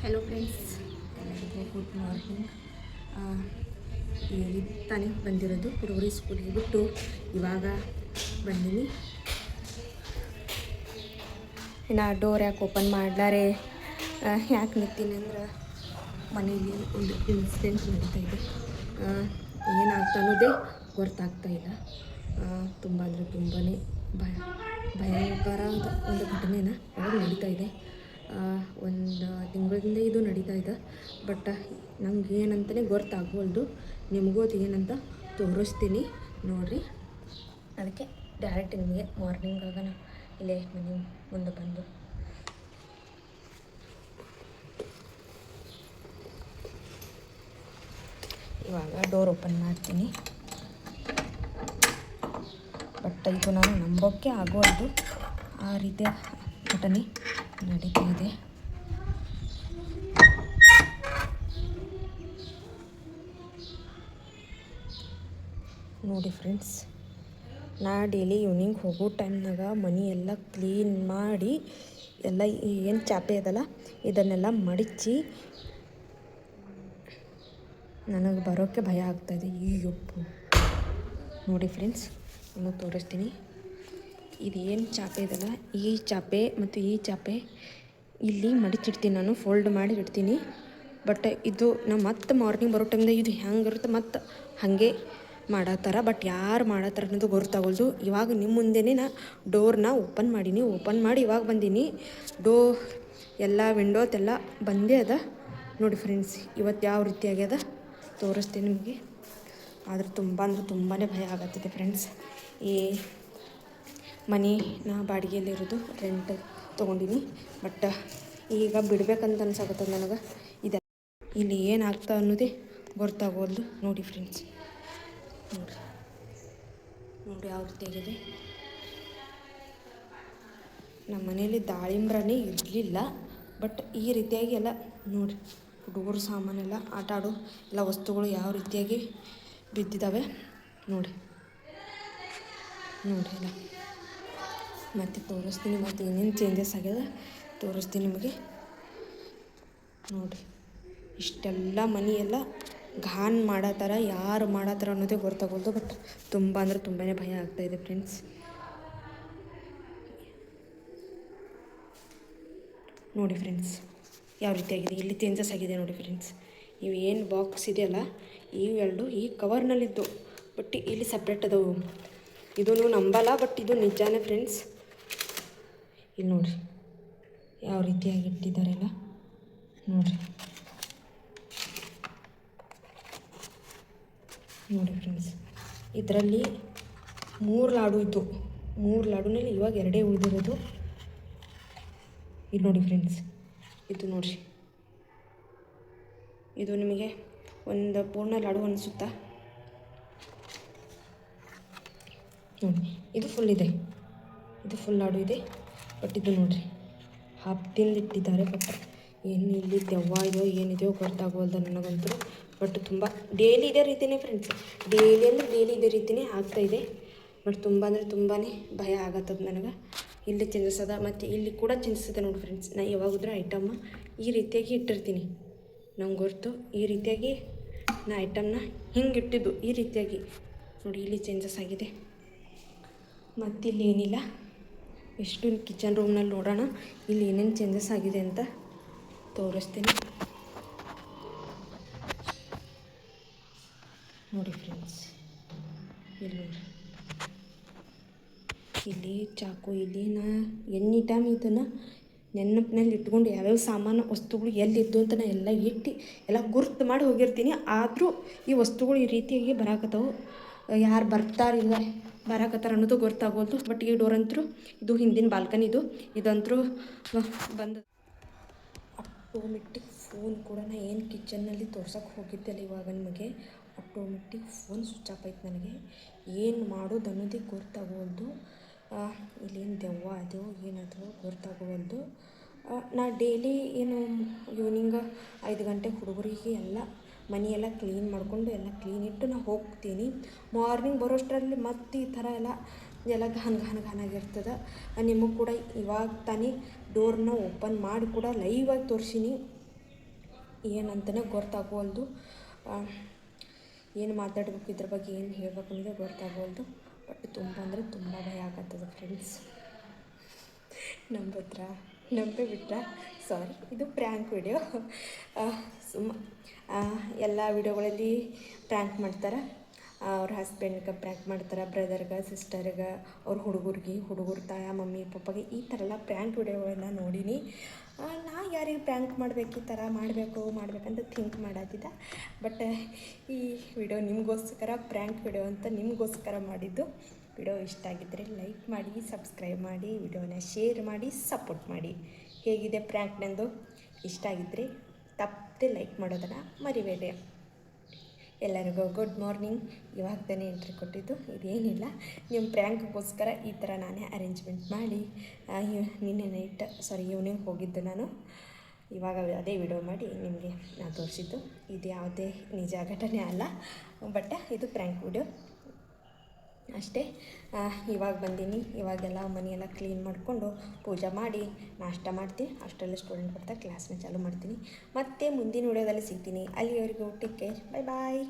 Hello friends, ಎಲ್ಲರಿಗೂ good morning. ಈಗ ತಾನೇ ಬಂದಿರೋದು ಹುಡುಗರು ಸ್ಕೂಲಿಗೆ ಬಿಟ್ಟು ಇವಾಗ ಬಂದೀನಿ. ಇನ್ನು ಡೋರ್ ಯಾಕೆ ಓಪನ್ ಮಾಡ್ಲಾರೆ ಯಾಕೆ ನಿಂತೀನಿ ಅಂದ್ರೆ ಮನೇಲಿ ಒಂದು ಇನ್ಸಿಡೆಂಟ್ ನಡೀತಾ ಇದೆ. ಏನಾಗ್ತಾ ಅನ್ನೋದೇ ಗೊತ್ತಾಗ್ತಾಯಿಲ್ಲ. ತುಂಬ ಅಂದರೆ ತುಂಬಾ ಭಯಂಕರವಾದ ಒಂದು ಘಟನೆನ ಅವಾಗ ನಡೀತಾ ಇದೆ. ಒಂದು ತಿಂಗಳಿಂದ ಇದು ನಡೀತಾ ಇದೆ. ಬಟ್ ನಂಗೆ ಏನಂತಲೇ ಗೊತ್ತಾಗವಲ್ದು. ನಿಮಗೂ ಅದು ಏನಂತ ತೋರಿಸ್ತೀನಿ ನೋಡಿರಿ. ಅದಕ್ಕೆ ಡೈರೆಕ್ಟ್ ನಿಮಗೆ ಮಾರ್ನಿಂಗ್ ಆಗೋಣ ಇಲ್ಲೇ ಮನೆ ಮುಂದೆ ಬಂದು ಇವಾಗ ಡೋರ್ ಓಪನ್ ಮಾಡ್ತೀನಿ. ಬಟ್ ಇದು ನಾನು ನಂಬೋಕ್ಕೆ ಆಗೋದು, ಆ ರೀತಿಯ ಘಟನೆ ನಡೀತಾ ಇದೆ. ನೋಡಿ ಫ್ರೆಂಡ್ಸ್, ನಾ ಡೈಲಿ ಈವ್ನಿಂಗ್ ಹೋಗೋ ಟೈಮ್ನಾಗ ಮನೆ ಎಲ್ಲ ಕ್ಲೀನ್ ಮಾಡಿ ಎಲ್ಲ ಏನು ಚಾಪೆ ಅದಲ್ಲ ಇದನ್ನೆಲ್ಲ ಮಡಚಿ ನನಗೆ ಬರೋಕ್ಕೆ ಭಯ ಆಗ್ತಾಯಿದೆ. ಈಗೊಪ್ಪು ನೋಡಿ ಫ್ರೆಂಡ್ಸ್, ನಿಮಗೆ ತೋರಿಸ್ತೀನಿ. ಇದೇನು ಚಾಪೆ ಇದಲ್ಲ, ಈ ಚಾಪೆ ಮತ್ತು ಈ ಚಾಪೆ ಇಲ್ಲಿ ಮಡಚಿಡ್ತೀನಿ, ನಾನು ಫೋಲ್ಡ್ ಮಾಡಿ ಇಡ್ತೀನಿ. ಬಟ್ ಇದು ನಾವು ಮತ್ತೆ ಮಾರ್ನಿಂಗ್ ಬರೋ ಟೈಮ್ದಾಗ ಇದು ಹೆಂಗಿರುತ್ತೆ ಮತ್ತು ಹಾಗೆ ಮಾಡತ್ತಾರ. ಬಟ್ ಯಾರು ಮಾಡತ್ತಾರ ಅನ್ನೋದು ಗೊತ್ತಾಗೋದು. ಇವಾಗ ನಿಮ್ಮ ಮುಂದೆನೇ ನಾ ಡೋರ್ನ ಓಪನ್ ಮಾಡೀನಿ. ಓಪನ್ ಮಾಡಿ ಇವಾಗ ಬಂದೀನಿ. ಎಲ್ಲ ವಿಂಡೋಸ್ ಎಲ್ಲ ಬಂದೇ ಅದ. ನೋಡಿ ಫ್ರೆಂಡ್ಸ್, ಇವತ್ತು ಯಾವ ರೀತಿ ಆಗ್ಯದ ತೋರಿಸ್ತೀನಿ ನಿಮಗೆ. ಆದರೆ ತುಂಬ ಅಂದರೆ ತುಂಬಾ ಭಯ ಆಗತ್ತಿದೆ ಫ್ರೆಂಡ್ಸ್. ಈ ಮನೆ ನಾ ಬಾಡಿಗೆಯಲ್ಲಿರೋದು, ರೆಂಟ್ ತೊಗೊಂಡಿನಿ. ಬಟ್ ಈಗ ಬಿಡ್ಬೇಕಂತ ಅನ್ಸಾಕತ್ತದ ನನಗೆ. ಇದೆ ಇಲ್ಲಿ ಏನಾಗ್ತಾ ಅನ್ನೋದೇ ಗೊತ್ತಾಗೋದು. ನೋಡಿ ಫ್ರೆಂಡ್ಸ್, ನೋಡಿ ಯಾವ ರೀತಿ ಆಗಿದೆ. ನಮ್ಮ ಮನೇಲಿ ದಾಳಿಂಬ್ರನೇ ಇರಲಿಲ್ಲ. ಬಟ್ ಈ ರೀತಿಯಾಗಿ ಎಲ್ಲ ನೋಡಿ, ಹುಡುಗರು ಸಾಮಾನೆಲ್ಲ ಆಟ ಆಡೋ ಎಲ್ಲ ವಸ್ತುಗಳು ಯಾವ ರೀತಿಯಾಗಿ ಬಿದ್ದಿದ್ದಾವೆ ನೋಡಿ ಎಲ್ಲ. ಮತ್ತು ತೋರಿಸ್ತೀನಿ, ಮತ್ತು ಏನೇನು ಚೇಂಜಸ್ ಆಗ್ಯದ ತೋರಿಸ್ತೀನಿ ನಿಮಗೆ. ನೋಡಿ, ಇಷ್ಟೆಲ್ಲ ಮನೆಯೆಲ್ಲ ಘಾನ್ ಮಾಡತ್ತಾರ. ಯಾರು ಮಾಡತ್ತಾರ ಅನ್ನೋದೇ ಗೊತ್ತಾಗೋದು. ಬಟ್ ತುಂಬ ಅಂದರೆ ತುಂಬಾ ಭಯ ಆಗ್ತಾಯಿದೆ ಫ್ರೆಂಡ್ಸ್. ನೋಡಿ ಫ್ರೆಂಡ್ಸ್, ಯಾವ ರೀತಿ ಆಗಿದೆ. ಇಲ್ಲಿ ಚೇಂಜಸ್ ಆಗಿದೆ ನೋಡಿ ಫ್ರೆಂಡ್ಸ್. ಇವು ಏನು ಬಾಕ್ಸ್ ಇದೆಯಲ್ಲ, ಇವೆರಡು ಈ ಕವರ್ನಲ್ಲಿದ್ದು, ಬಟ್ ಇಲ್ಲಿ ಸಪ್ರೇಟ್ ಅದಾವು. ಇದು ನೀವು ನಂಬಲ್ಲ, ಬಟ್ ಇದು ನಿಜಾನೇ ಫ್ರೆಂಡ್ಸ್. ಇಲ್ಲಿ ನೋಡಿರಿ ಯಾವ ರೀತಿಯಾಗಿ ಇಟ್ಟಿದ್ದಾರೆಲ್ಲ ನೋಡಿರಿ. ನೋಡಿ ಫ್ರೆಂಡ್ಸ್, ಇದರಲ್ಲಿ 3 ಲಾಡು ಇತ್ತು. 3 ಲಾಡುನಲ್ಲಿ ಇವಾಗ 2 ಉಳಿದಿರೋದು. ಇಲ್ಲಿ ನೋಡಿ ಫ್ರೆಂಡ್ಸ್, ಇದು ನೋಡಿರಿ, ಇದು ನಿಮಗೆ ಒಂದು ಪೂರ್ಣ ಲಾಡು ಅನಿಸುತ್ತಾ? ನೋಡಿ, ಇದು ಫುಲ್ ಇದೆ, ಇದು ಫುಲ್ ಲಾಡು ಇದೆ. ಬಟ್ ಇದು ನೋಡಿರಿ ಹತ್ತಿಂದ ಇಟ್ಟಿದ್ದಾರೆ. ಬಟ್ ಏನು ಇಲ್ಲಿ ದೆವ್ವ ಇದೆಯೋ ಏನಿದೆಯೋ ಗೊತ್ತಾಗೋಲ್ದ ನನಗಂತೂ. ಬಟ್ ತುಂಬ ಡೈಲಿ ಇದೇ ರೀತಿಯೇ ಫ್ರೆಂಡ್ಸ್, ಡೈಲಿ ಅಂದರೆ ಡೈಲಿ ಇದೇ ರೀತಿಯೇ ಆಗ್ತಾಯಿದೆ. ಬಟ್ ತುಂಬ ಅಂದರೆ ತುಂಬಾ ಭಯ ಆಗತ್ತದ ನನಗೆ. ಇಲ್ಲಿ ಚೇಂಜಸ್ ಅದ, ಮತ್ತು ಇಲ್ಲಿ ಕೂಡ ಚೇಂಜಸ್ ಅದ ನೋಡಿ ಫ್ರೆಂಡ್ಸ್. ನಾನು ಯಾವಾಗಾದ್ರೂ ಐಟಮ್ಮ ಈ ರೀತಿಯಾಗಿ ಇಟ್ಟಿರ್ತೀನಿ, ನಂಗೆ ಗೊತ್ತು. ಈ ರೀತಿಯಾಗಿ ನಾ ಐಟಮ್ನ ಹಿಂಗೆ ಇಟ್ಟಿದ್ದು ಈ ರೀತಿಯಾಗಿ ನೋಡಿ. ಇಲ್ಲಿ ಚೇಂಜಸ್ ಆಗಿದೆ. ಮತ್ತು ಇಲ್ಲಿ ಏನಿಲ್ಲ. ಎಷ್ಟು ಕಿಚನ್ ರೂಮ್ನಲ್ಲಿ ನೋಡೋಣ ಇಲ್ಲಿ ಏನೇನು ಚೇಂಜಸ್ ಆಗಿದೆ ಅಂತ ತೋರಿಸ್ತೀನಿ ನೋಡಿ ಫ್ರೆಂಡ್ಸ್. ಇಲ್ಲಿ ನೋಡಿ, ಇಲ್ಲಿ ಚಾಕು, ಇಲ್ಲಿ ನಾ ಎನಿ ಟೈಮ್ ಇದನ್ನು ನೆನಪಿನಲ್ಲಿ ಇಟ್ಕೊಂಡು ಯಾವ್ಯಾವ ಸಾಮಾನು ವಸ್ತುಗಳು ಎಲ್ಲಿದ್ದು ಅಂತ ನಾನು ಎಲ್ಲ ಇಟ್ಟು ಎಲ್ಲ ಗುರ್ತು ಮಾಡಿ ಹೋಗಿರ್ತೀನಿ. ಆದರೂ ಈ ವಸ್ತುಗಳು ಈ ರೀತಿಯಾಗಿ ಬರಾಕತ್ತವು. ಯಾರು ಬರ್ತಾರಿಲ್ಲ ಬರಾಕತ್ತಾರ ಅನ್ನೋದು ಗೊತ್ತಾಗೋದು. ಬಟ್ ಈ ಡೋರ್ ಅಂತೂ ಇದು ಹಿಂದಿನ ಬಾಲ್ಕನಿದು, ಇದಂತರೂ ಬಂದು ಆಟೋಮೆಟಿಕ್ ಫೋನ್ ಕೂಡ ನಾನು ಏನು ಕಿಚನ್ನಲ್ಲಿ ತೋರ್ಸೋಕ್ಕೆ ಹೋಗಿದ್ದೆಲ್ಲ ಇವಾಗ ನಿಮಗೆ ಆಟೋಮೆಟಿಕ್ ಫೋನ್ ಸ್ವಿಚ್ ಆಫ್ ಆಯ್ತು. ನನಗೆ ಏನು ಮಾಡೋದು ಅನ್ನೋದೇ ಗೊತ್ತಾಗೋದು. ಇಲ್ಲೇನು ದೆವ್ವ ಅದು ಏನಾದರೂ ಗೊತ್ತಾಗೋದು. ನಾ ಡೈಲಿ ಏನು ಈವ್ನಿಂಗ್ 5 ಗಂಟೆಗೆ ಹುಡುಗರಿಗೆ ಎಲ್ಲ ಮನೆಯೆಲ್ಲ ಕ್ಲೀನ್ ಮಾಡಿಕೊಂಡು ಎಲ್ಲ ಕ್ಲೀನ್ ಇಟ್ಟು ನಾನು ಹೋಗ್ತೀನಿ. ಮಾರ್ನಿಂಗ್ ಬರೋಷ್ಟರಲ್ಲಿ ಮತ್ತು ಈ ಥರ ಎಲ್ಲ ಘಾನಾಗಿರ್ತದೆ. ನಿಮಗೆ ಕೂಡ ಇವಾಗ ತಾನೇ ಡೋರ್ನ ಓಪನ್ ಮಾಡಿ ಕೂಡ ಲೈವಾಗಿ ತೋರಿಸೀನಿ. ಏನಂತಲೇ ಗೊತ್ತಾಗೋಲ್ದು. ಏನು ಮಾತಾಡಬೇಕು, ಇದ್ರ ಬಗ್ಗೆ ಏನು ಹೇಳಬೇಕು ಅನ್ನೋದೇ ಗೊತ್ತಾಗೋಲ್ದು. ಬಟ್ ತುಂಬ ಅಂದರೆ ತುಂಬ ಭಯ ಆಗತ್ತದ ಫ್ರೆಂಡ್ಸ್. ನಂಬೇ ಬಿಟ್ರಾ? ಸಾರಿ, ಇದು ಪ್ರ್ಯಾಂಕ್ ವಿಡಿಯೋ. ಎಲ್ಲ ವಿಡಿಯೋಗಳಲ್ಲಿ ಪ್ರ್ಯಾಂಕ್ ಮಾಡ್ತಾರೆ. ಅವ್ರ ಹಸ್ಬೆಂಡ್ಗೆ ಪ್ರ್ಯಾಂಕ್ ಮಾಡ್ತಾರೆ, ಬ್ರದರ್ಗೆ, ಸಿಸ್ಟರ್ಗೆ, ಅವ್ರ ಹುಡುಗರು ತಾಯ ಮಮ್ಮಿ ಪಪ್ಪಗೆ ಈ ಥರ ಎಲ್ಲ ಪ್ರ್ಯಾಂಕ್ ವಿಡಿಯೋಗಳನ್ನ ನೋಡೀನಿ. ನಾ ಯಾರಿಗೆ ಪ್ರ್ಯಾಂಕ್ ಮಾಡಬೇಕು, ಈ ಥರ ಮಾಡಬೇಕಂತ ಥಿಂಕ್ ಮಾಡತ್ತಿದ್ದ. ಬಟ್ ಈ ವಿಡಿಯೋ ನಿಮಗೋಸ್ಕರ, ಪ್ರ್ಯಾಂಕ್ ವಿಡಿಯೋ ಅಂತ ನಿಮಗೋಸ್ಕರ ಮಾಡಿದ್ದು. ವಿಡಿಯೋ ಇಷ್ಟ ಆಗಿದ್ದರೆ ಲೈಕ್ ಮಾಡಿ, ಸಬ್ಸ್ಕ್ರೈಬ್ ಮಾಡಿ, ವಿಡಿಯೋನ ಶೇರ್ ಮಾಡಿ, ಸಪೋರ್ಟ್ ಮಾಡಿ. ಹೇಗಿದೆ ಪ್ರ್ಯಾಂಕ್ ನಂದು? ಇಷ್ಟ ಆಗಿದ್ದರೆ ತಪ್ಪದೆ ಲೈಕ್ ಮಾಡೋದನ್ನು ಮರಿಬೇಡಿ. ಎಲ್ಲರಿಗೂ ಗುಡ್ ಮಾರ್ನಿಂಗ್. ಇವಾಗ ತಾನೇ ಎಂಟ್ರಿ ಕೊಟ್ಟಿದ್ದು. ಇದೇನಿಲ್ಲ, ನಿಮ್ಮ ಪ್ರ್ಯಾಂಕ್ಗೋಸ್ಕರ ಈ ಥರ ನಾನೇ ಅರೇಂಜ್ಮೆಂಟ್ ಮಾಡಿ ಈವ್ನಿಂಗ್ ಹೋಗಿದ್ದು ನಾನು. ಇವಾಗ ಅದೇ ವಿಡಿಯೋ ಮಾಡಿ ನಿಮಗೆ ನಾನು ತೋರಿಸಿದ್ದು. ಇದು ಯಾವುದೇ ನಿಜ ಘಟನೆ ಅಲ್ಲ, ಬಟ್ ಇದು ಪ್ರ್ಯಾಂಕ್ ವಿಡಿಯೋ ಅಷ್ಟೇ. ಇವಾಗ ಬಂದೀನಿ. ಇವಾಗೆಲ್ಲ ಮನೆಯೆಲ್ಲ ಕ್ಲೀನ್ ಮಾಡಿಕೊಂಡು ಪೂಜೆ ಮಾಡಿ ನಾಷ್ಟ ಮಾಡ್ತೀನಿ. ಅಷ್ಟೆಲ್ಲ ಸ್ಟೂಡೆಂಟ್ ಬರ್ತಾರೆ, ಕ್ಲಾಸ್ನ ಚಾಲೂ ಮಾಡ್ತೀನಿ. ಮತ್ತೆ ಮುಂದಿನ ವಿಡಿಯೋದಲ್ಲಿ ಸಿಗ್ತೀನಿ. ಅಲ್ಲಿವರೆಗೂ ಟೇಕ್ ಕೇರ್, ಬಾಯ್ ಬಾಯ್.